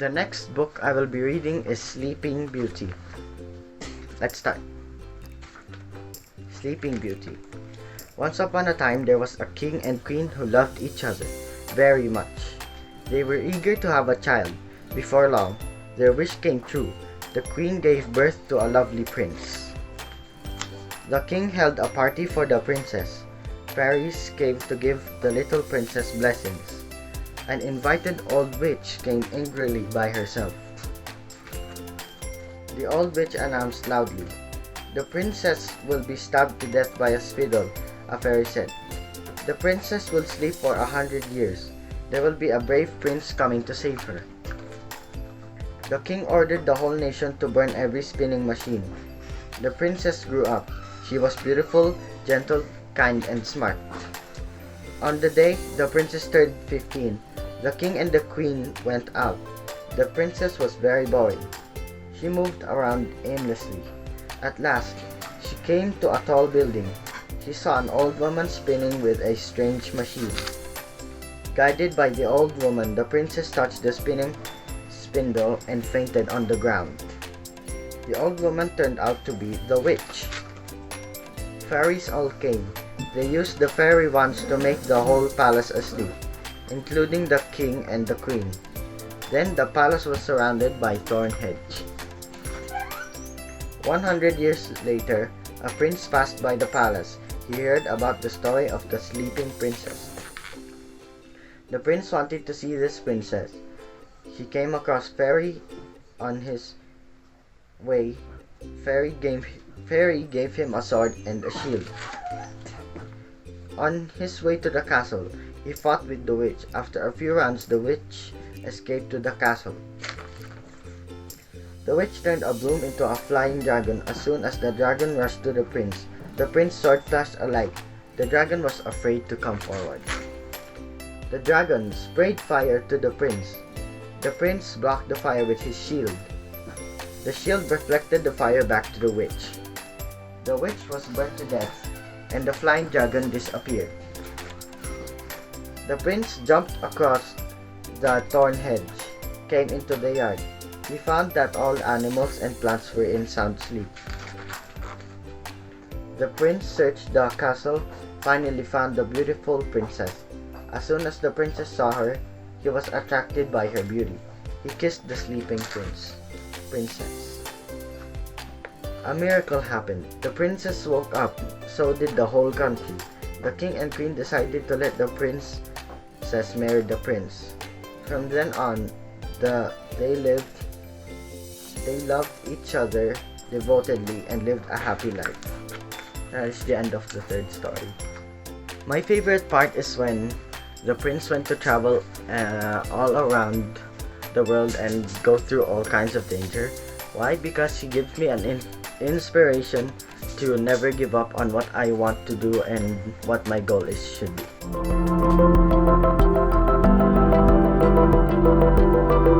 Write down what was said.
The next book I will be reading is Sleeping Beauty. Let's start. Sleeping Beauty. Once upon a time, there was a king and queen who loved each other very much. They were eager to have a child. Before long, their wish came true. The queen gave birth to a lovely prince. The king held a party for the princess. Fairies came to give the little princess blessings. An invited old witch came angrily by herself. The old witch announced loudly, "The princess will be stabbed to death by a spittle," a fairy said. "The princess will sleep for 100 years. There will be a brave prince coming to save her." The king ordered the whole nation to burn every spinning machine. The princess grew up. She was beautiful, gentle, kind, and smart. On the day the princess turned 15, the king and the queen went out. The princess was very boring. She moved around aimlessly. At last, she came to a tall building. She saw an old woman spinning with a strange machine. Guided by the old woman, the princess touched the spinning spindle and fainted on the ground. The old woman turned out to be the witch. Fairies all came. They used the fairy wands to make the whole palace asleep, including the king and the queen. Then the palace was surrounded by thorn hedge. 100 years later, a prince passed by the palace. He heard about the story of the sleeping princess. The prince wanted to see this princess. He came across Fairy on his way. Fairy gave him a sword and a shield. On his way to the castle, he fought with the witch. After a few rounds, the witch escaped to the castle. The witch turned a broom into a flying dragon. As soon as the dragon rushed to the prince's sword flashed a light. The dragon was afraid to come forward. The dragon sprayed fire to the prince. The prince blocked the fire with his shield. The shield reflected the fire back to the witch. The witch was burnt to death, and the flying dragon disappeared. The prince jumped across the thorn hedge, came into the yard. He found that all animals and plants were in sound sleep. The prince searched the castle, finally found the beautiful princess. As soon as the princess saw her, he was attracted by her beauty. He kissed the sleeping princess. A miracle happened. The princess woke up, so did the whole country. The king and queen decided to let the princess marry the prince. From then on, they loved each other devotedly and lived a happy life. That is the end of the third story. My favorite part is when the prince went to travel all around the world and go through all kinds of danger. Why? Because he gives me an inspiration to never give up on what I want to do and what my goal should be.